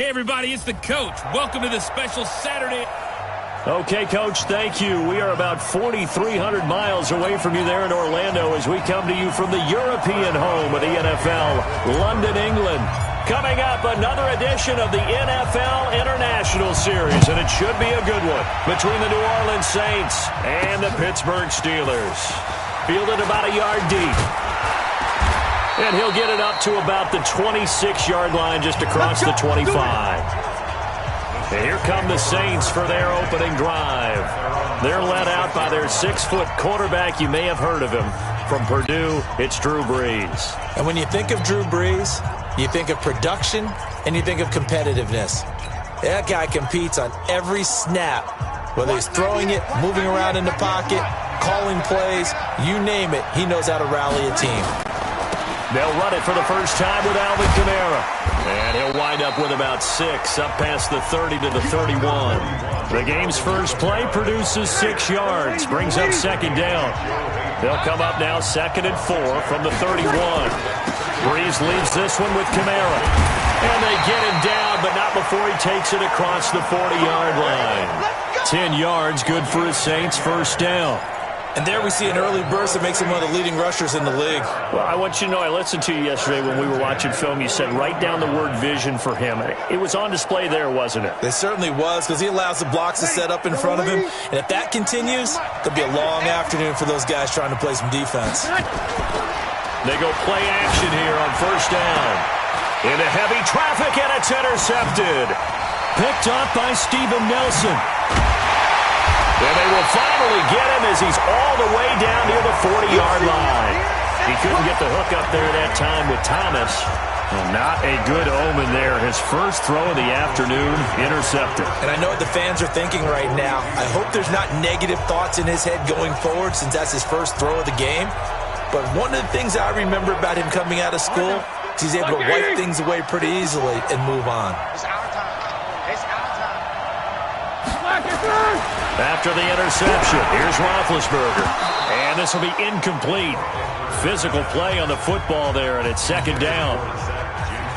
Hey, everybody, it's the coach. Welcome to the special Saturday. Okay, Coach, thank you. We are about 4,300 miles away from you there in Orlando as we come to you from the European home of the NFL, London, England. Coming up, another edition of the NFL International Series, and it should be a good one between the New Orleans Saints and the Pittsburgh Steelers. Fielded about a yard deep. And he'll get it up to about the 26-yard line just across the 25. And here come the Saints for their opening drive. They're led out by their 6-foot quarterback. You may have heard of him. From Purdue, it's Drew Brees. And when you think of Drew Brees, you think of production and you think of competitiveness. That guy competes on every snap. Whether he's throwing it, moving around in the pocket, calling plays, you name it, he knows how to rally a team. They'll run it for the first time with Alvin Kamara. And he'll wind up with about 6, up past the 30 to the 31. The game's first play produces 6 yards, brings up second down. They'll come up now 2nd and 4 from the 31. Brees leads this one with Kamara. And they get him down, but not before he takes it across the 40-yard line. 10 yards, good for his Saints, first down. And there we see an early burst that makes him one of the leading rushers in the league. Well, I want you to know, I listened to you yesterday when we were watching film. You said write down the word vision for him. It was on display there, wasn't it? It certainly was, because he allows the blocks to set up in front of him. And if that continues, there'll be a long afternoon for those guys trying to play some defense. They go play action here on first down. Into heavy traffic, and it's intercepted. Picked up by Steven Nelson. And they will finally get him as he's all the way down near the 40-yard line. He couldn't get the hook up there that time with Thomas. Well, not a good omen there. His first throw of the afternoon, intercepted. And I know what the fans are thinking right now. I hope there's not negative thoughts in his head going forward since that's his first throw of the game. But one of the things I remember about him coming out of school is he's able to wipe things away pretty easily and move on. After the interception, here's Roethlisberger. And this will be incomplete. Physical play on the football there, and it's second down.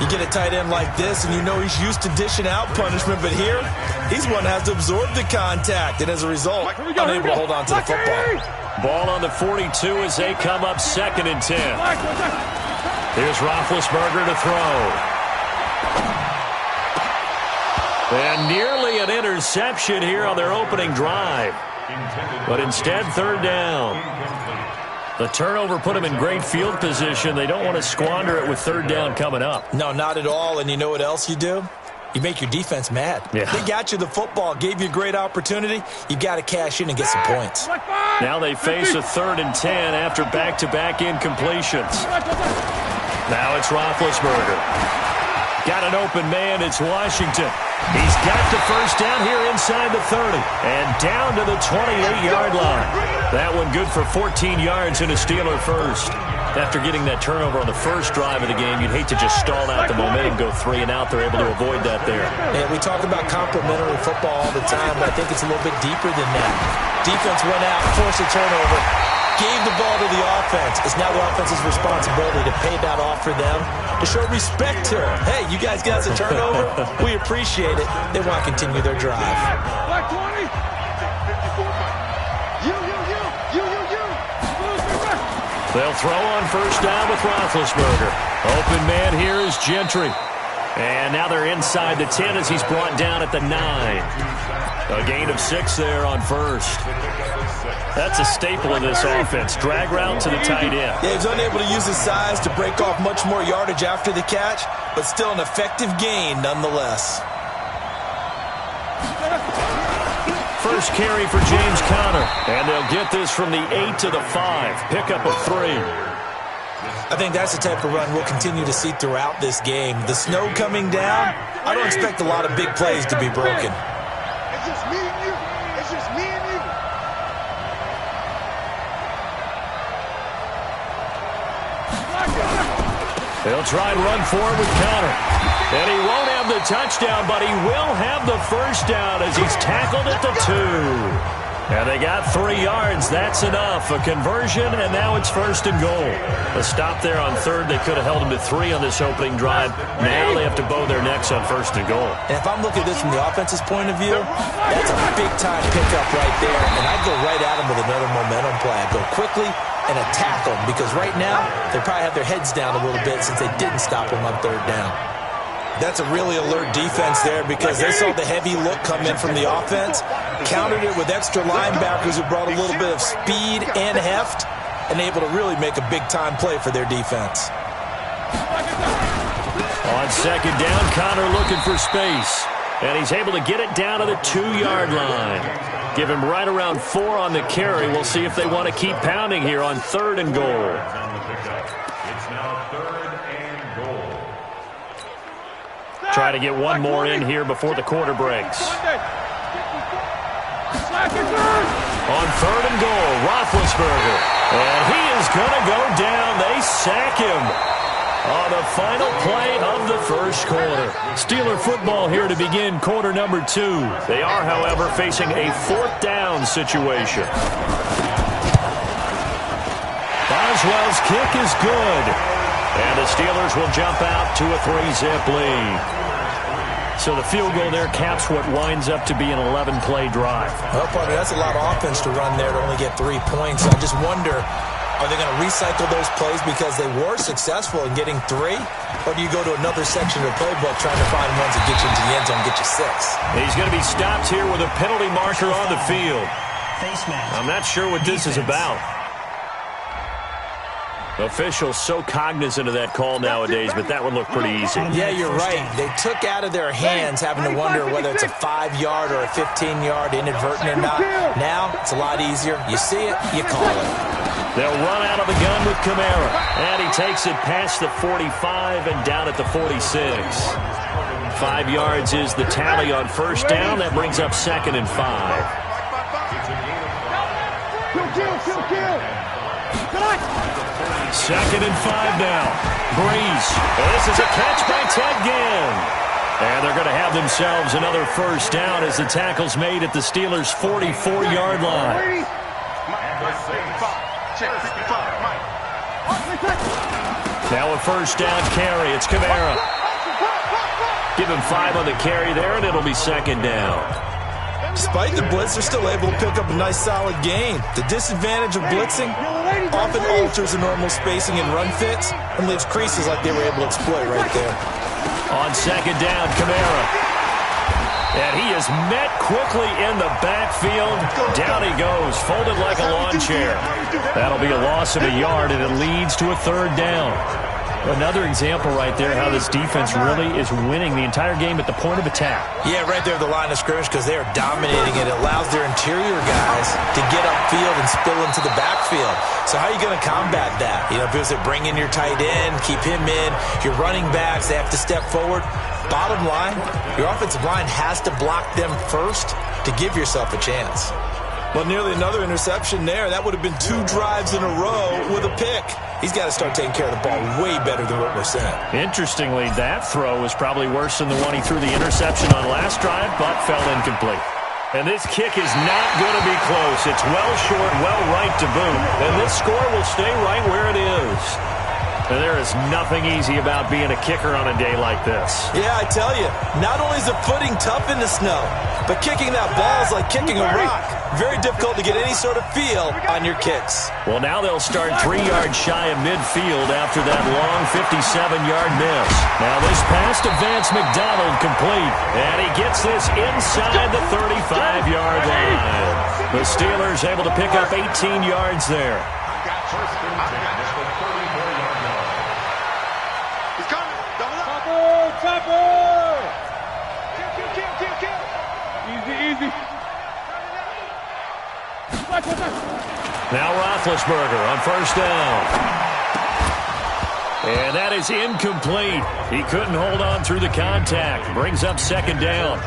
You get a tight end like this, and you know he's used to dishing out punishment, but here, he's one that has to absorb the contact, and as a result, unable to hold on to the football. Ball on the 42 as they come up 2nd and 10. Here's Roethlisberger to throw. And nearly an interception here on their opening drive. But instead, third down. The turnover put them in great field position. They don't want to squander it with third down coming up. No, not at all. And you know what else you do? You make your defense mad. Yeah. They got you the football, gave you a great opportunity. You got to cash in and get some points. Now they face a 3rd and 10 after back-to-back incompletions. Now it's Roethlisberger. Got an open man. It's Washington. He's got the first down here inside the 30 and down to the 28-yard line. That one good for 14 yards and a Steeler first. After getting that turnover on the first drive of the game, you'd hate to just stall out the momentum, go 3 and out. They're able to avoid that there. Yeah, we talk about complementary football all the time, but I think it's a little bit deeper than that. Defense went out, forced a turnover, gave the ball to the offense. It's now the offense's responsibility to pay that off for them, to show respect to them. Hey, you guys got the turnover. We appreciate it. They want to continue their drive. Black 20. They'll throw on first down with Roethlisberger. Open man here is Gentry. And now they're inside the 10 as he's brought down at the 9. A gain of 6 there on first. That's a staple of this offense. Drag route to the tight end. Yeah, he's unable to use his size to break off much more yardage after the catch, but still an effective gain nonetheless. First carry for James Conner. And they'll get this from the 8 to the 5. Pickup of 3. I think that's the type of run we'll continue to see throughout this game. The snow coming down, I don't expect a lot of big plays to be broken. It's just me and you. It's just me and you. They'll try and run forward with Conner. And he won't have the touchdown, but he will have the first down as he's tackled at the 2. And they got 3 yards. That's enough. A conversion, and now it's 1st and goal. A stop there on 3rd. They could have held them to 3 on this opening drive. Now they have to bow their necks on 1st and goal. And if I'm looking at this from the offense's point of view, that's a big-time pickup right there. And I'd go right at them with another momentum play. I'd go quickly and attack them because right now they probably have their heads down a little bit since they didn't stop them on 3rd down. That's a really alert defense there because they saw the heavy look come in from the offense, countered it with extra linebackers who brought a little bit of speed and heft, and able to really make a big-time play for their defense. On 2nd down, Connor looking for space, and he's able to get it down to the 2-yard line. Give him right around 4 on the carry. We'll see if they want to keep pounding here on 3rd and goal. Try to get one more in here before the quarter breaks. On 3rd and goal, Roethlisberger. And he is going to go down. They sack him on the final play of the 1st quarter. Steeler football here to begin quarter number 2. They are, however, facing a 4th down situation. Boswell's kick is good. And the Steelers will jump out to a 3-zip lead. So the field goal there caps what winds up to be an 11-play drive. Well, partner, that's a lot of offense to run there to only get 3 points. I just wonder, are they going to recycle those plays because they were successful in getting 3? Or do you go to another section of the playbook trying to find ones that get you into the end zone and get you 6? He's going to be stopped here with a penalty marker on the field. I'm not sure what this is about. Officials so cognizant of that call nowadays, but that would look pretty easy. Yeah, you're right. They took out of their hands having to wonder whether it's a 5-yard or a 15-yard inadvertent or not. Now, it's a lot easier. You see it, you call it. They'll run out of the gun with Kamara. And he takes it past the 45 and down at the 46. 5 yards is the tally on 1st down. That brings up 2nd and 5. Kill. 2nd and 5 now. Breeze. This is a catch by Ted Ginn. And they're going to have themselves another 1st down as the tackle's made at the Steelers' 44-yard line. Now a 1st down carry. It's Kamara. Give him 5 on the carry there, and it'll be 2nd down. Despite the blitz, they're still able to pick up a nice, solid gain. The disadvantage of blitzing often alters the normal spacing and run fits and leaves creases like they were able to exploit right there. On 2nd down, Kamara. And he is met quickly in the backfield. Down he goes, folded like a lawn chair. That'll be a loss of a yard, and it leads to a 3rd down. Another example right there how this defense really is winning the entire game at the point of attack. Yeah, right there at the line of scrimmage because they are dominating it. It allows their interior guys to get upfield and spill into the backfield. So how are you going to combat that? You know, because they bring in your tight end, keep him in. Your running backs, they have to step forward. Bottom line, your offensive line has to block them first to give yourself a chance. Well, nearly another interception there. That would have been 2 drives in a row with a pick. He's got to start taking care of the ball way better than what we're saying. Interestingly, that throw was probably worse than the one he threw the interception on last drive, but fell incomplete. And this kick is not going to be close. It's well short, well right to boot. And this score will stay right where it is. And there is nothing easy about being a kicker on a day like this. Yeah, I tell you, not only is the footing tough in the snow, but kicking that ball is like kicking a rock. Very difficult to get any sort of feel on your kicks. Well, now they'll start 3 yards shy of midfield after that long 57-yard miss. Now this pass to Vance McDonald complete. And he gets this inside the 35-yard line. The Steelers able to pick up 18 yards there. Easy. Now Roethlisberger on 1st down. And that is incomplete. He couldn't hold on through the contact. Brings up 2nd down.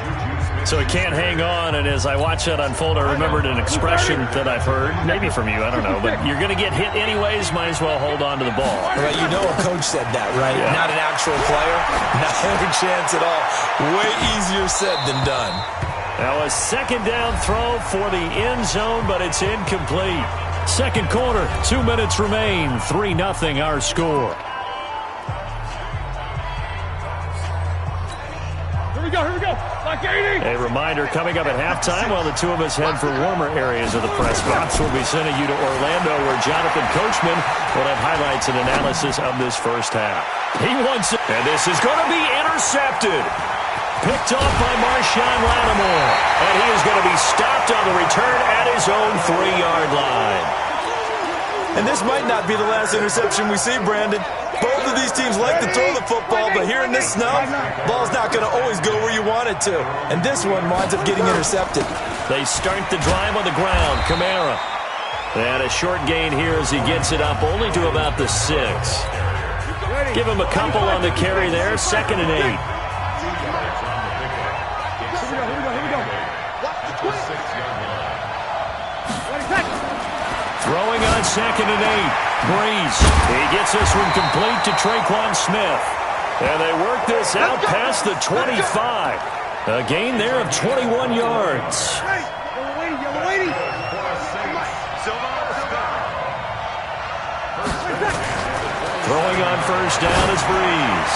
So he can't hang on, and as I watch that unfold, I remembered an expression that I've heard, maybe from you, I don't know, but you're going to get hit anyways, might as well hold on to the ball. Right, you know a coach said that, right? Yeah. Not an actual player. Not a chance at all. Way easier said than done. Now a second down throw for the end zone, but it's incomplete. Second quarter, 2 minutes remain. 3-0 our score. Here we go. Like 80. A reminder coming up at halftime while the two of us head for warmer areas of the press box. We'll be sending you to Orlando where Jonathan Coachman will have highlights and analysis of this first half. He wants it, and this is going to be intercepted. Picked off by Marshawn Lattimore. And he is going to be stopped on the return at his own 3-yard line. And this might not be the last interception we see, Brandon. Both of these teams like to throw the football, but here in this snow, ball's not going to always go where you want it to. And this one winds up getting intercepted. They start the drive on the ground. Kamara. And a short gain here as he gets it up only to about the 6. Give him a couple on the carry there. 2nd and 8. Here we go. Throwing on 2nd and 8. Breeze. He gets this one complete to Traquan Smith. And they work this out past the 25. A gain there of 21 yards. Yellow lady. Throwing on first down is Breeze.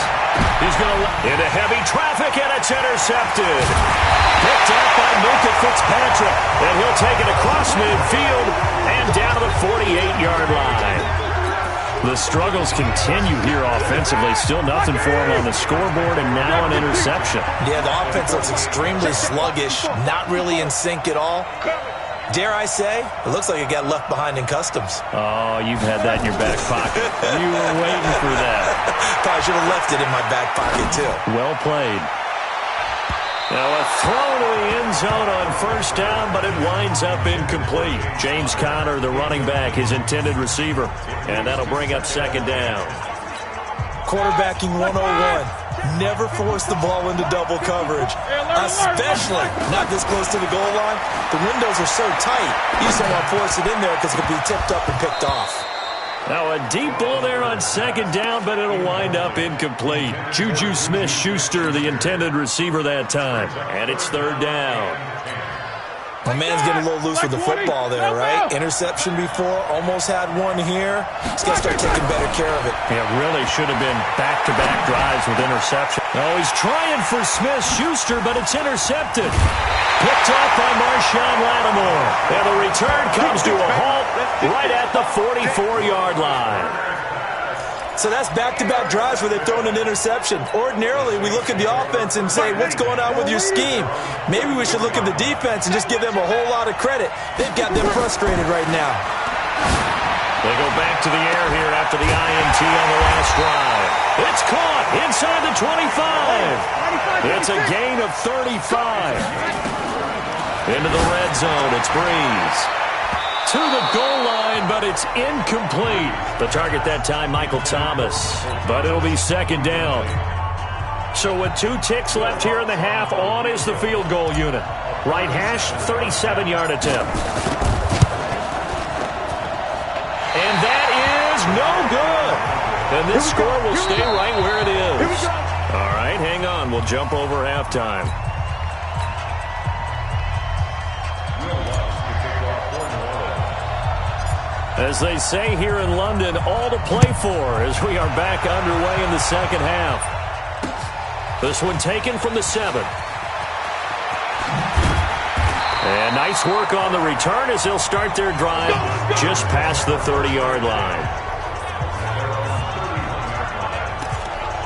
He's going to into heavy traffic, and it's intercepted. Picked up by Minkah Fitzpatrick, and he'll take it across midfield and down to the 48-yard line. The struggles continue here offensively. Still nothing for him on the scoreboard, and now an interception. Yeah, the offense looks extremely sluggish, not really in sync at all. Dare I say, it looks like it got left behind in customs. Oh, you've had that in your back pocket. You were waiting for that. Probably should have left it in my back pocket, too. Well played. Now a throw to the end zone on first down, but it winds up incomplete. James Conner, the running back, his intended receiver. And that'll bring up 2nd down. Quarterbacking 101. Never force the ball into double coverage, especially not this close to the goal line. The windows are so tight, you just don't want to force it in there because it could be tipped up and picked off. Now a deep ball there on 2nd down, but it'll wind up incomplete. Juju Smith-Schuster, the intended receiver that time. And it's 3rd down. My man's getting a little loose with the football there, right? Interception before, almost had one here. He's got to start taking better care of it. It really should have been back-to-back drives with interception. Oh, he's trying for Smith-Schuster, but it's intercepted. Picked off by Marshawn Lattimore. And the return comes to a halt right at the 44-yard line. So that's back-to-back drives where they've thrown an interception. Ordinarily, we look at the offense and say, what's going on with your scheme? Maybe we should look at the defense and just give them a whole lot of credit. They've got them frustrated right now. They go back to the air here after the INT on the last drive. It's caught inside the 25. It's a gain of 35. Into the red zone, it's Breeze. To the goal line, but it's incomplete. The target that time, Michael Thomas. But it'll be 2nd down. So with 2 ticks left here in the half, on is the field goal unit. Right hash, 37-yard attempt. And that is no good. And this score will stay right where it is. All right, hang on. We'll jump over halftime. As they say here in London, all to play for as we are back underway in the second half. This one taken from the 7. And nice work on the return as they'll start their drive just past the 30-yard line.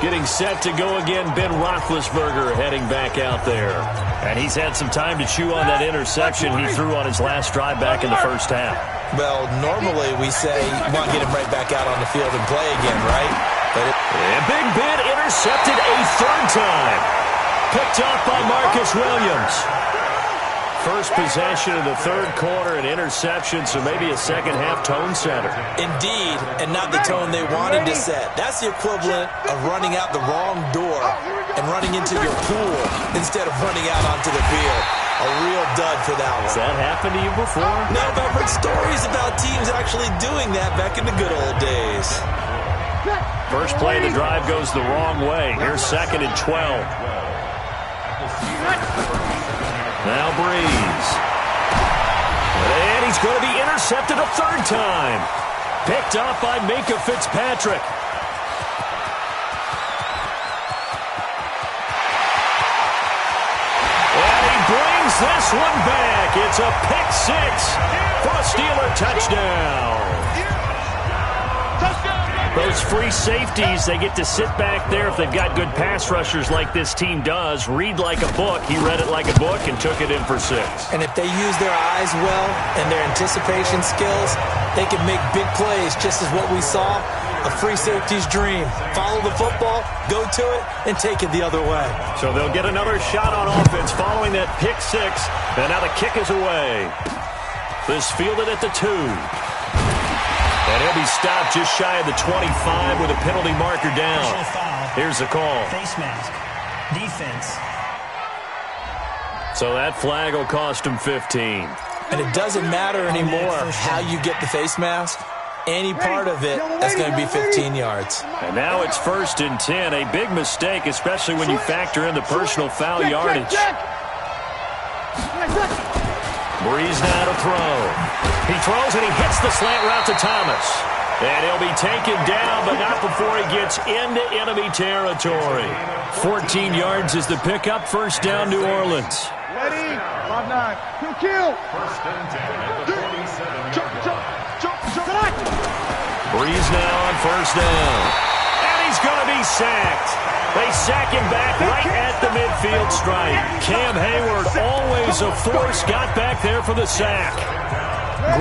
Getting set to go again, Ben Roethlisberger heading back out there. And he's had some time to chew on that interception he threw on his last drive back in the first half. Well, normally we say you want to get him right back out on the field and play again, right? And Big Ben intercepted a 3rd time. Picked off by Marcus Williams. First possession of the 3rd quarter, an interception, so maybe a second-half tone setter. Indeed, and not the tone they wanted to set. That's the equivalent of running out the wrong door and running into your pool instead of running out onto the field. A real dud for that one. Has that happened to you before? No, but I've heard stories about teams actually doing that back in the good old days. First play of the drive goes the wrong way. Here's 2nd and 12. Now Breeze. And he's going to be intercepted a third time. Picked off by Minkah Fitzpatrick. And he brings this one back. It's a pick six for a Steeler touchdown. Those free safeties, they get to sit back there if they've got good pass rushers like this team does. Read like a book. He read it like a book and took it in for 6. And if they use their eyes well and their anticipation skills, they can make big plays, just as what we saw. A free safety's dream. Follow the football, go to it, and take it the other way. So they'll get another shot on offense following that pick 6. And now the kick is away. This fielded at the 2. And he'll be stopped just shy of the 25 with a penalty marker down. Here's the call. Face mask. Defense. So that flag will cost him 15. And it doesn't matter anymore how you get the face mask. Any part of it, that's going to be 15 yards. And now it's 1st and 10. A big mistake, especially when you factor in the personal foul yardage. Breeze now to throw. He throws and he hits the slant route to Thomas. And he'll be taken down, but not before he gets into enemy territory. 14 yards is the pickup. First down, New Orleans. Ready? 5-9. Kill. Breeze now on first down. And he's going to be sacked. They sack him back right at the midfield stripe. Cam Hayward, always a force, got back there for the sack.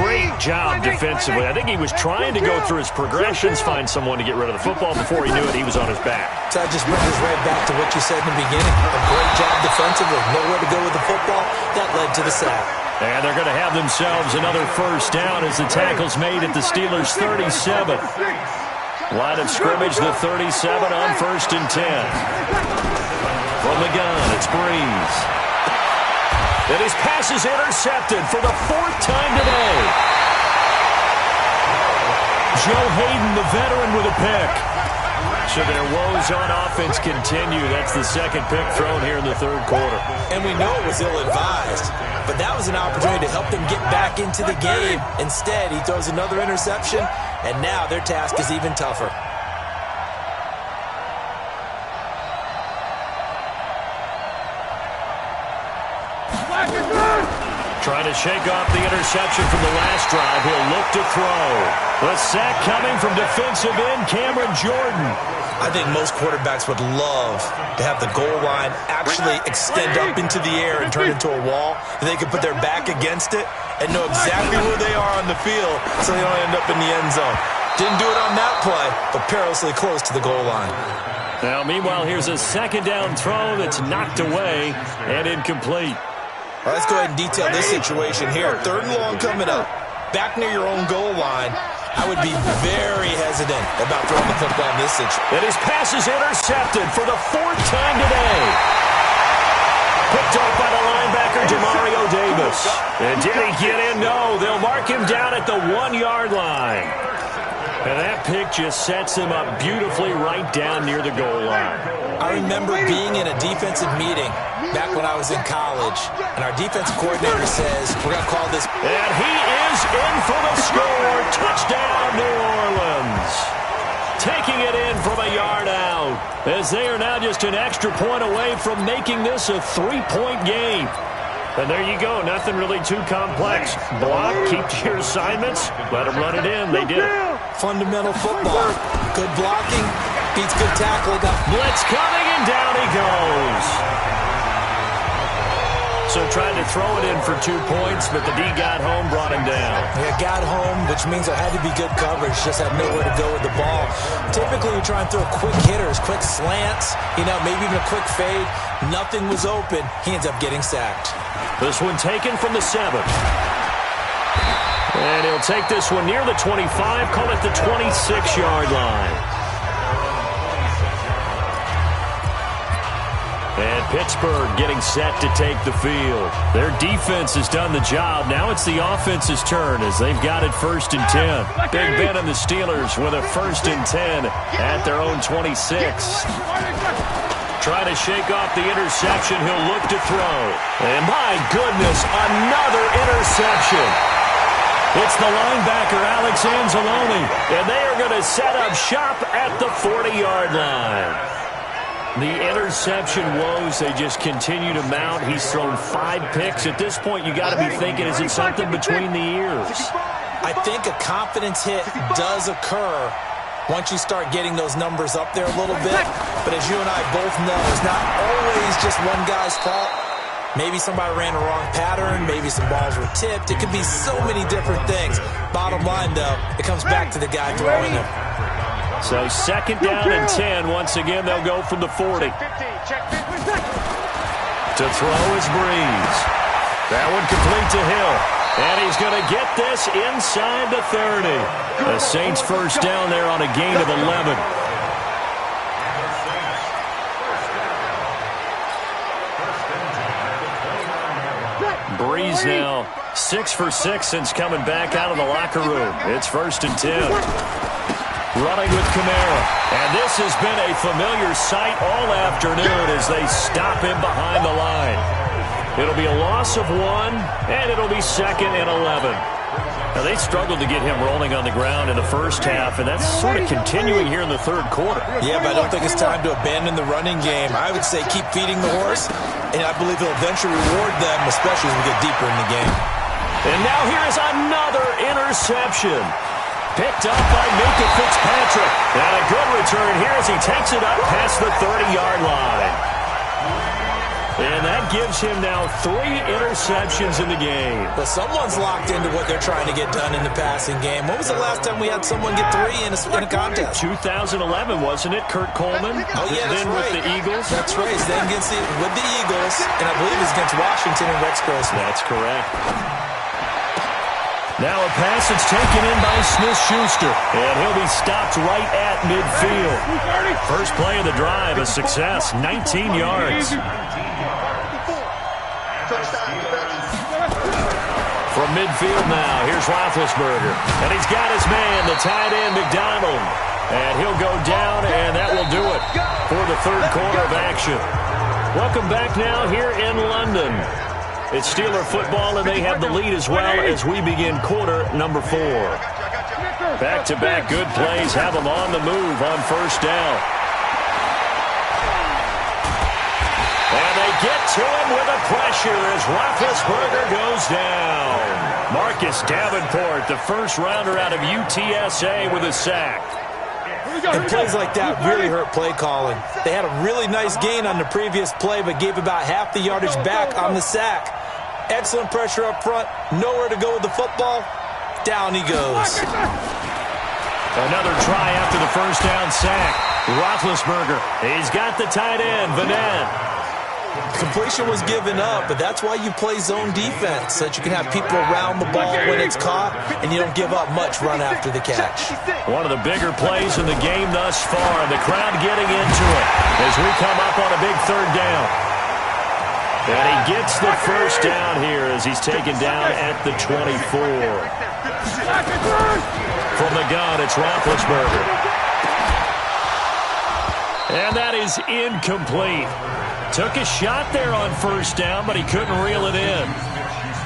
Great job defensively. I think he was trying to go through his progressions, find someone to get rid of the football. Before he knew it, he was on his back. So that just brings us right back to what you said in the beginning. A great job defensively. Nowhere to go with the football. That led to the sack. And they're going to have themselves another first down as the tackle's made at the Steelers' 37. Line of scrimmage, the 37 on 1st and 10. From the gun, it's Breeze. And his pass is intercepted for the 4th time today. Joe Hayden, the veteran, with a pick. So their woes on offense continue. That's the second pick thrown here in the 3rd quarter. And we know it was ill-advised, but that was an opportunity to help them get back into the game. Instead, he throws another interception, and now their task is even tougher. Trying to shake off the interception from the last drive. He'll look to throw. The sack coming from defensive end Cameron Jordan. I think most quarterbacks would love to have the goal line actually extend up into the air and turn into a wall. And they can put their back against it and know exactly where they are on the field so they don't end up in the end zone. Didn't do it on that play, but perilously close to the goal line. Now, meanwhile, here's a second down throw that's knocked away and incomplete. All right, let's go ahead and detail this situation here. 3rd and long coming up. Back near your own goal line. I would be very hesitant about throwing the football in this situation. And his pass is intercepted for the 4th time today. Picked off by the linebacker, Demario Davis. And did he get in? No, they'll mark him down at the 1-yard line. And that pick just sets him up beautifully right down near the goal line. I remember being in a defensive meeting back when I was in college, and our defensive coordinator says, we're going to call this. And he is in for the score. Touchdown, New Orleans. Taking it in from a yard out, as they are now just an extra point away from making this a 3-point game. And there you go. Nothing really too complex. Block, keep to your assignments, let them run it in. They did it. Fundamental football. Good blocking beats good tackling. Blitz coming, and down he goes. So trying to throw it in for 2 points, but the D got home, brought him down. Yeah, got home, which means there had to be good coverage. Just had nowhere to go with the ball. Typically, you try and throw quick hitters, quick slants, maybe even a quick fade. Nothing was open. He ends up getting sacked. This one taken from the 7. And he'll take this one near the 25, call it the 26-yard line. And Pittsburgh getting set to take the field. Their defense has done the job. Now it's the offense's turn as they've got it 1st and 10. Big Ben and the Steelers with a 1st and 10 at their own 26. Trying to shake off the interception. He'll look to throw. And my goodness, another interception. It's the linebacker, Alex Anzalone, and they are going to set up shop at the 40-yard line. The interception woes, they just continue to mount. He's thrown 5 picks. At this point, you got to be thinking, is it something between the ears? I think a confidence hit does occur once you start getting those numbers up there a little bit. But as you and I both know, it's not always just one guy's fault. Maybe somebody ran a wrong pattern. Maybe some balls were tipped. It could be so many different things. Bottom line, though, it comes back to the guy throwing them. So 2nd down and 10. Once again, they'll go from the 40. To throw is Breeze. That one complete to Hill. And he's going to get this inside the 30. The Saints first down there on a gain of 11. Breeze now 6 for 6 since coming back out of the locker room. It's 1st and 10. Running with Kamara. And this has been a familiar sight all afternoon as they stop him behind the line. It'll be a loss of 1, and it'll be 2nd and 11. Now, they struggled to get him rolling on the ground in the first half, and that's sort of continuing here in the 3rd quarter. Yeah, but I don't think it's time to abandon the running game. I would say keep feeding the horse, and I believe he'll eventually reward them, especially as we get deeper in the game. And now here is another interception. Picked up by Minka Fitzpatrick. And a good return here as he takes it up past the 30-yard line. And that gives him now 3 interceptions in the game. But someone's locked into what they're trying to get done in the passing game. When was the last time we had someone get 3 in a contest? 2011, wasn't it? Kurt Coleman? Oh, yeah, that's then right. with the Eagles? That's right. Then with the Eagles, and I believe it's against Washington and Rex Grossman. That's correct. Now a pass that's taken in by Smith-Schuster. And he'll be stopped right at midfield. First play of the drive, a success, 19 yards. From midfield now, here's Roethlisberger. And he's got his man, the tight end, McDonald. And he'll go down, and that will do it for the 3rd quarter of action. Welcome back now here in London. It's Steeler football, and they have the lead as well as we begin quarter number 4. Back-to-back good plays have them on the move on 1st down. And they get to him with a pressure as Roethlisberger goes down. Marcus Davenport, the first rounder out of UTSA, with a sack. And plays like that really hurt play calling. They had a really nice gain on the previous play, but gave about half the yardage back on the sack. Excellent pressure up front. Nowhere to go with the football. Down he goes. Another try after the first down sack. Roethlisberger. He's got the tight end, Vanette. Completion was given up, but that's why you play zone defense, so that you can have people around the ball when it's caught, and you don't give up much run after the catch. One of the bigger plays in the game thus far, and the crowd getting into it as we come up on a big 3rd down. And he gets the first down here as he's taken down at the 24. From the gun, it's Roethlisberger. And that is incomplete. Took a shot there on 1st down, but he couldn't reel it in.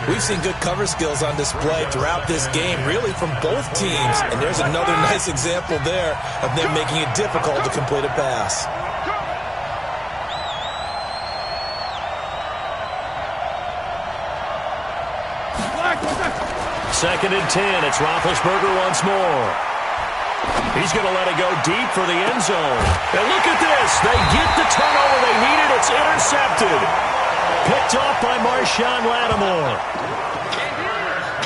We've seen good cover skills on display throughout this game, really from both teams. And there's another nice example there of them making it difficult to complete a pass. Second and 10. It's Roethlisberger once more. He's going to let it go deep for the end zone. And look at this. They get the turnover they needed. It's intercepted. Picked off by Marshawn Lattimore.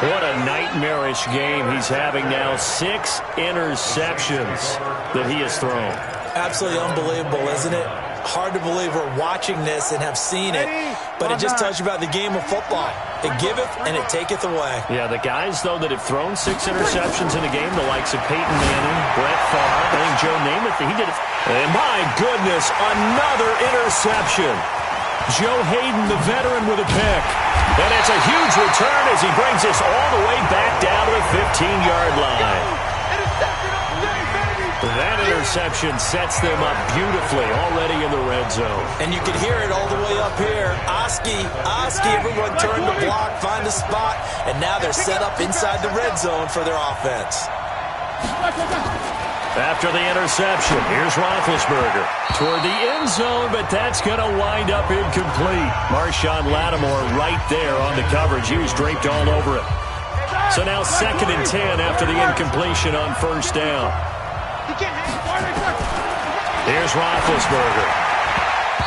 What a nightmarish game he's having now. 6 interceptions that he has thrown. Absolutely unbelievable, isn't it? Hard to believe we're watching this and have seen it, but it just tells you about the game of football. It giveth and it taketh away. Yeah, the guys, though, that have thrown 6 interceptions in a game, the likes of Peyton Manning, Brett Favre, I think Joe Namath, he did it. And my goodness, another interception. Joe Hayden, the veteran, with a pick. And it's a huge return as he brings us all the way back down to the 15-yard line. That interception sets them up beautifully already in the red zone. And you can hear it all the way up here. Oski, everyone turned to block, find a spot, and now they're set up inside the red zone for their offense. After the interception, here's Roethlisberger toward the end zone, but that's going to wind up incomplete. Marshawn Lattimore right there on the coverage. He was draped all over it. So now 2nd and 10 after the incompletion on first down. Here's Roethlisberger.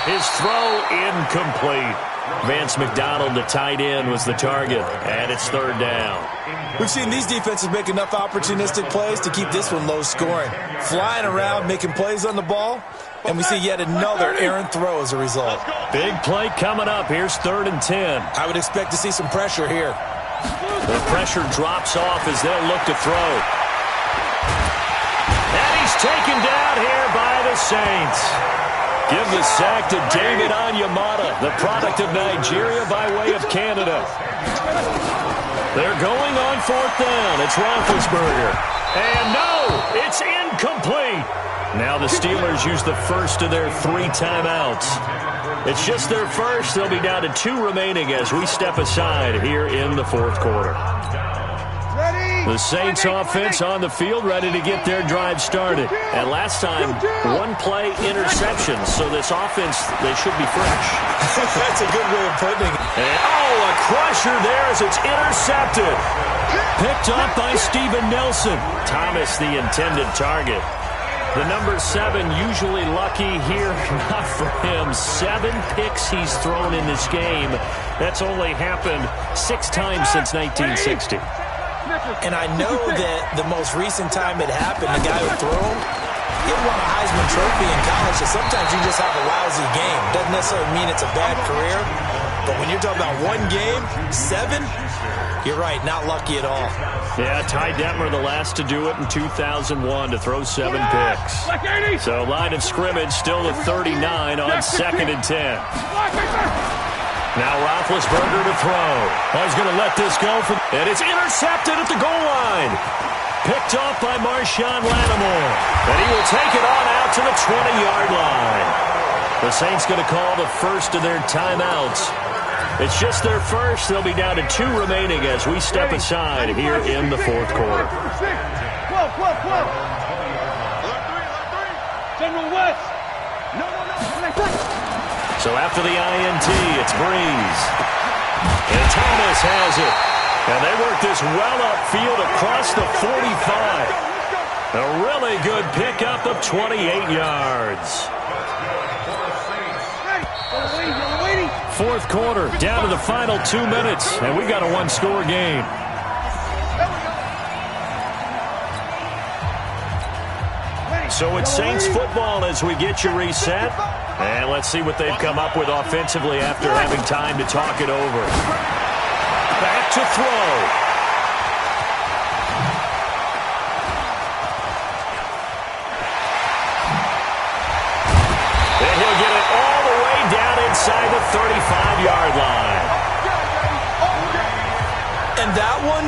His throw incomplete. Vance McDonald, the tight end, was the target, and it's 3rd down. We've seen these defenses make enough opportunistic plays to keep this one low scoring. Flying around, making plays on the ball, and we see yet another errant throw as a result. Big play coming up. Here's 3rd and 10. I would expect to see some pressure here. The pressure drops off as they'll look to throw. And he's taken down here by the Saints. Give the sack to David Onyemata, the product of Nigeria by way of Canada. They're going on 4th down. It's Roethlisberger. And no, it's incomplete. Now the Steelers use the first of their 3 timeouts. It's just their first. They'll be down to 2 remaining as we step aside here in the 4th quarter. The Saints offense on the field ready to get their drive started. And last time, 1-play interception. So this offense, they should be fresh. That's a good way of putting it. And, a crusher there as it's intercepted. Picked up by Steven Nelson. Thomas, the intended target. The number 7 usually lucky here. Not for him. 7 picks he's thrown in this game. That's only happened 6 times since 1960. And I know that the most recent time it happened, the guy who threw him, he won a Heisman Trophy in college, so sometimes you just have a lousy game. Doesn't necessarily mean it's a bad career, but when you're talking about 1 game, 7, you're right, not lucky at all. Yeah, Ty Detmer the last to do it in 2001 to throw 7 picks. So line of scrimmage still at 39 on 2nd and 10. Now Roethlisberger to throw. He's going to let this go, and it's intercepted at the goal line. Picked off by Marshawn Lattimore. And he will take it on out to the 20-yard line. The Saints going to call the first of their timeouts. It's just their first. They'll be down to 2 remaining as we step aside here in the 4th quarter. General West. No. So after the INT, it's Breeze. And Thomas has it. And they work this well upfield across the 45. A really good pickup of 28 yards. 4th quarter, down to the final 2 minutes. And we got a 1-score game. So it's Saints football as we get you reset. And let's see what they've come up with offensively after having time to talk it over. Back to throw. And he'll get it all the way down inside the 35-yard line. And that one,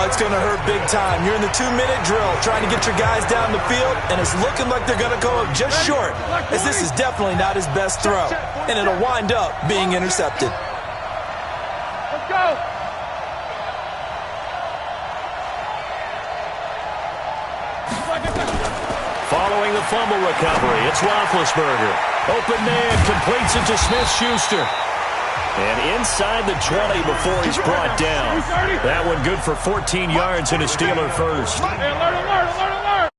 it's going to hurt big time. You're in the 2-minute drill trying to get your guys down the field, and it's looking like they're going to come up just short, as this is definitely not his best throw, and it'll wind up being intercepted. Let's go. Following the fumble recovery, it's Roethlisberger. Open man, completes it to Smith-Schuster. And inside the 20 before he's brought down. That one good for 14 yards and a Steeler first. Alert.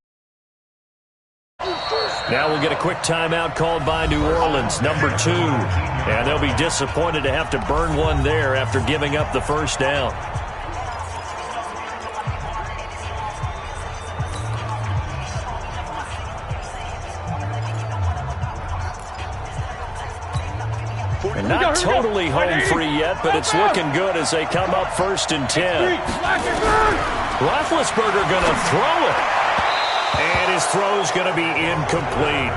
Now we'll get a quick timeout called by New Orleans, number 2. And they'll be disappointed to have to burn one there after giving up the first down. And not totally home free yet, but it's looking good as they come up 1st and 10. Roethlisberger going to throw it. And his throw's going to be incomplete.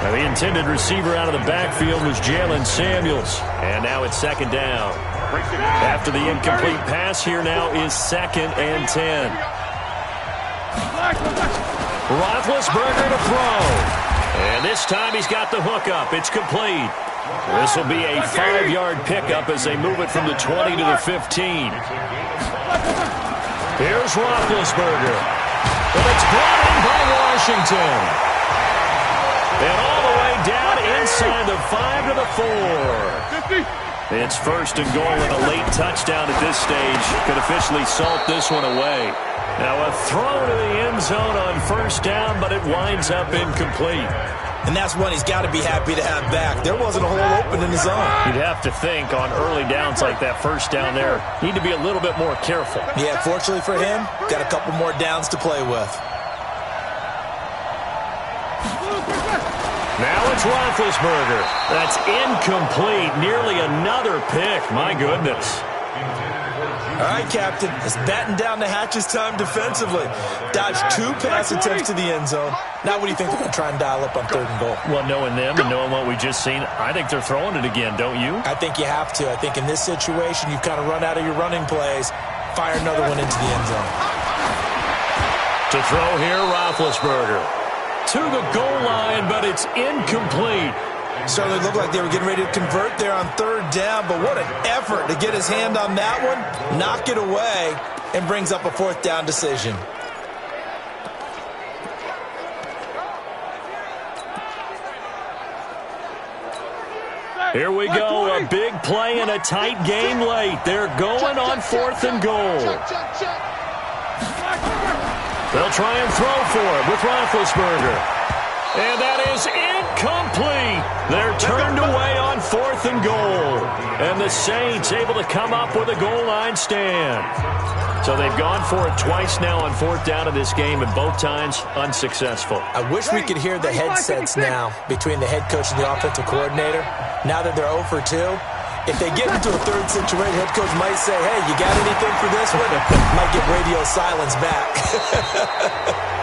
Now, the intended receiver out of the backfield was Jalen Samuels. And now it's 2nd down. After the incomplete pass, here now is 2nd and 10. Roethlisberger to throw. And this time he's got the hook up. It's complete. This will be a 5-yard pickup as they move it from the 20 to the 15. Here's Roethlisberger. And it's brought in by Washington. And all the way down inside the 5 to the 4. It's first and goal and a late touchdown at this stage. Could officially salt this one away. Now a throw to the end zone on first down, but it winds up incomplete. And that's one he's got to be happy to have back. There wasn't a hole open in the zone. You'd have to think on early downs like that first down there, need to be a little bit more careful. Yeah, fortunately for him, got a couple more downs to play with. Now it's Roethlisberger. That's incomplete. Nearly another pick. My goodness. All right, Captain. It's batten down the hatches time defensively. Dodged 2 pass attempts to the end zone. Now what do you think they're going to try and dial up on 3rd and goal? Well, knowing them and knowing what we just seen, I think they're throwing it again, don't you? I think you have to. I think in this situation, you've kind of run out of your running plays. Fire another one into the end zone. To throw here, Roethlisberger. To the goal line, but it's incomplete. Certainly looked like they were getting ready to convert there on 3rd down, but what an effort to get his hand on that one, knock it away, and brings up a 4th down decision. Here we go, a big play and a tight game late. They're going on 4th and goal. They'll try and throw for it with Roethlisberger. And that is incomplete. They're turned away on 4th and goal. And the Saints able to come up with a goal line stand. So they've gone for it twice now on 4th down in this game, and both times unsuccessful. I wish we could hear the headsets now between the head coach and the offensive coordinator. Now that they're 0 for 2, if they get into a 3rd situation, head coach might say, hey, you got anything for this one? Might get radio silence back.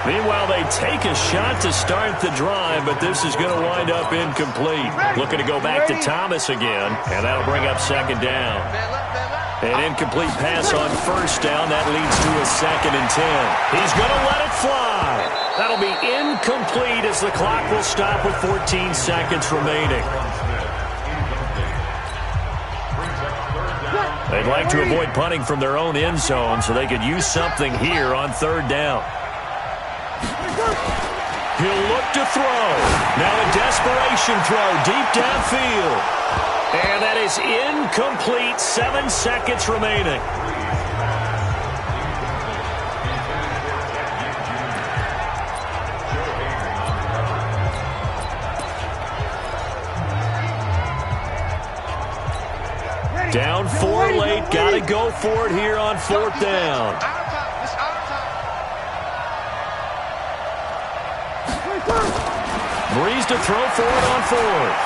Meanwhile, they take a shot to start the drive, but this is going to wind up incomplete. Looking to go back to Thomas again, and that'll bring up 2nd down. An incomplete pass on 1st down. That leads to a 2nd and 10. He's going to let it fly. That'll be incomplete as the clock will stop with 14 seconds remaining. They'd like to avoid punting from their own end zone so they could use something here on 3rd down. He'll look to throw. Now a desperation throw deep downfield. And that is incomplete. 7 seconds remaining. Down 4 late. Got to go for it here on 4th down. Breeze to throw for it on 4th.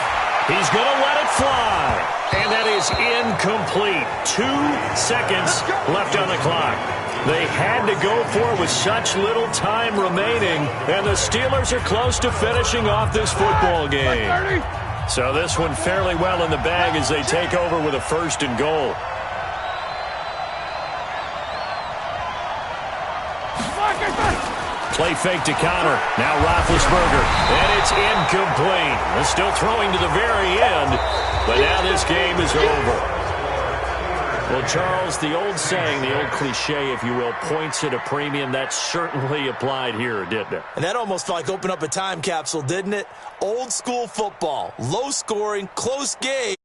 He's going to let it fly. And that is incomplete. 2 seconds left on the clock. They had to go for it with such little time remaining. And the Steelers are close to finishing off this football game. So this one fairly well in the bag as they take over with a 1st and goal. Play fake to Connor. Now Roethlisberger. And it's incomplete. They're still throwing to the very end. But now this game is over. Well, Charles, the old saying, the old cliche, if you will, points at a premium, that certainly applied here, didn't it? And that almost felt like opened up a time capsule, didn't it? Old school football. Low scoring, close game.